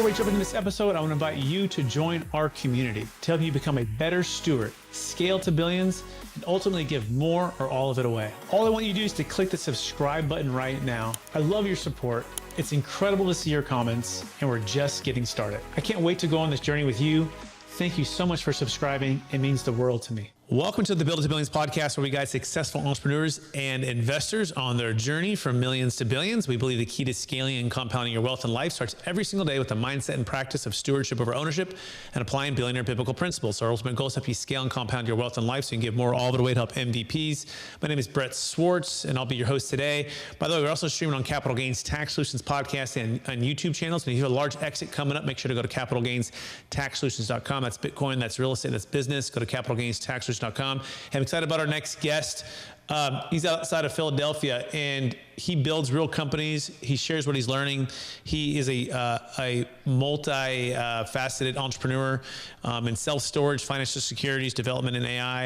Before we jump into this episode, I want to invite you to join our community to help you become a better steward, scale to billions, and ultimately give more or all of it away. All I want you to do is to click the subscribe button right now. I love your support. It's incredible to see your comments, and we're just getting started. I can't wait to go on this journey with you. Thank you so much for subscribing. It means the world to me. Welcome to the Build to Billions podcast, where we guide successful entrepreneurs and investors on their journey from millions to billions. We believe the key to scaling and compounding your wealth and life starts every single day with the mindset and practice of stewardship over ownership and applying billionaire biblical principles. So our ultimate goal is to help you scale and compound your wealth and life so you can give more all of it away to help MVPs. My name is Brett Swartz, and I'll be your host today. By the way, we're also streaming on Capital Gains Tax Solutions podcast and on YouTube channels. And if you have a large exit coming up, make sure to go to capitalgainstaxsolutions.com. That's Bitcoin, that's real estate, that's business. Go to capitalgainstaxsolutions.com. I'm excited about our nenext guest. He's outside of Philadelphia, and he builds real companies. He shares what he's learning. He is a multi-faceted entrepreneur in self-storage, financial securities, development, and AI.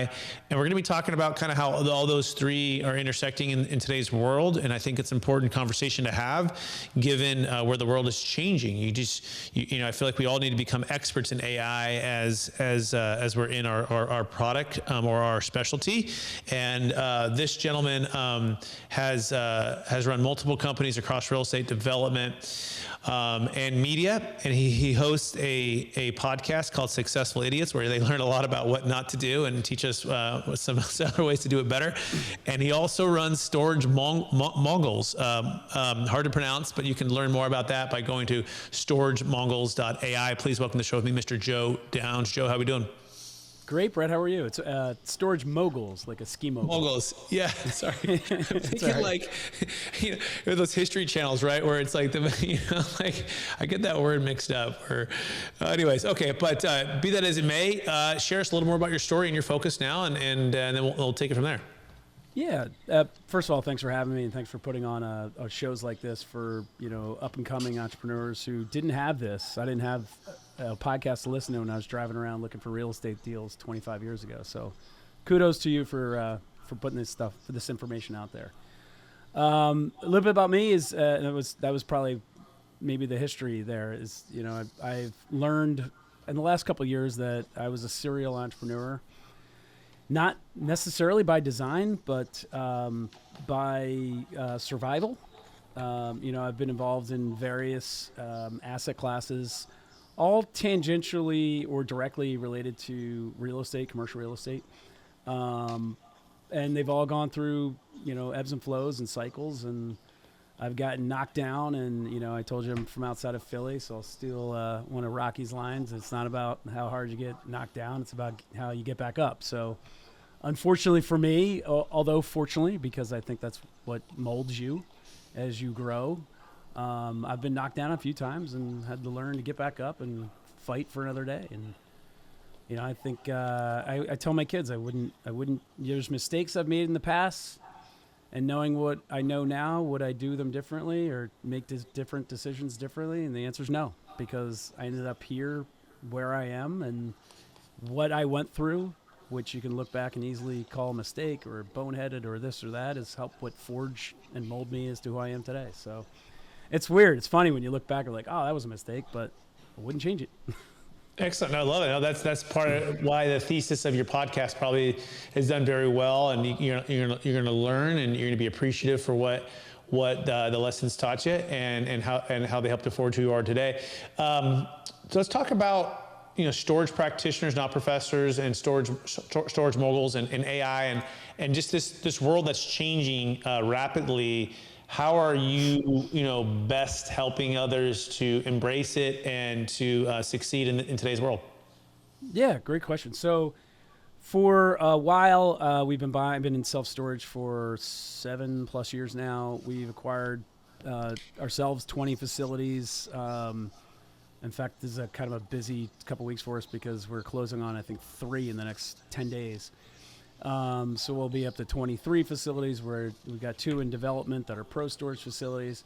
And we're going to be talking about kind of how all those three are intersecting in today's world. And I think it's an important conversation to have, given where the world is changing. I feel like we all need to become experts in AI as we're in our product or our specialty. And this gentleman has run multiple companies across real estate development and media, and he hosts a podcast called Successful Idiots, where they learn a lot about what not to do and teach us some other ways to do it better. And he also runs Storage Moguls, hard to pronounce, but you can learn more about that by going to storagemoguls.ai. Please welcome to the show with me, Mr. Joe Downs. Joe, how are we doing? Great, Brett. How are you? It's Storage Moguls, like a ski mogul. Moguls, yeah. Sorry, I'm thinking right. Like, those history channels, right? Where it's like I get that word mixed up. Or, anyways, okay. But be that as it may, share us a little more about your story and your focus now, and then we'll take it from there. Yeah. First of all, thanks for having me, and thanks for putting on shows like this for up and coming entrepreneurs who didn't have this. I didn't have a podcast to listen to when I was driving around looking for real estate deals 25 years ago. So, kudos to you for putting this information out there. A little bit about me is that was probably maybe the history there is I've learned in the last couple of years that I was a serial entrepreneur. Not necessarily by design, but by survival. I've been involved in various asset classes, all tangentially or directly related to real estate, commercial real estate. And they've all gone through, ebbs and flows and cycles. And I've gotten knocked down. And, I told you I'm from outside of Philly, so I'll steal one of Rocky's lines. It's not about how hard you get knocked down. It's about how you get back up. So unfortunately for me, although fortunately, because I think that's what molds you as you grow, I've been knocked down a few times and had to learn to get back up and fight for another day. And, I think I tell my kids I wouldn't, there's mistakes I've made in the past, and knowing what I know now, would I do them differently or make different decisions differently? And the answer is no, because I ended up here where I am, and what I went through, which you can look back and easily call a mistake or boneheaded or this or that, has helped what forge and mold me as to who I am today. So it's weird. It's funny when you look back and like, oh, that was a mistake, but I wouldn't change it. Excellent. I love it. No, that's part of why the thesis of your podcast probably has done very well, and you're going to learn, and you're going to be appreciative for what the lessons taught you and how they helped to forge who you are today. So let's talk about storage practitioners, not professors, and storage moguls and AI and just this world that's changing rapidly. How are you, best helping others to embrace it and to succeed in today's world? Yeah, great question. So for a while, I've been in self-storage for 7+ years now. We've acquired ourselves 20 facilities. In fact, this is a kind of a busy couple weeks for us because we're closing on, I think, 3 in the next 10 days. So we'll be up to 23 facilities, where we've got 2 in development that are pro storage facilities.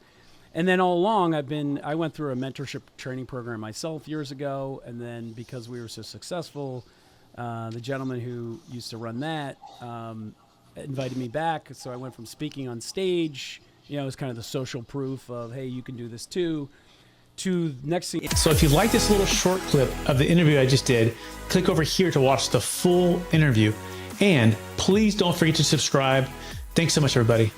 And then all along, I went through a mentorship training program myself years ago. And then because we were so successful, the gentleman who used to run that invited me back. So I went from speaking on stage, it was kind of the social proof of, hey, you can do this too, to next thing. So if you like this little short clip of the interview I just did, click over here to watch the full interview. And please don't forget to subscribe. Thanks so much, everybody.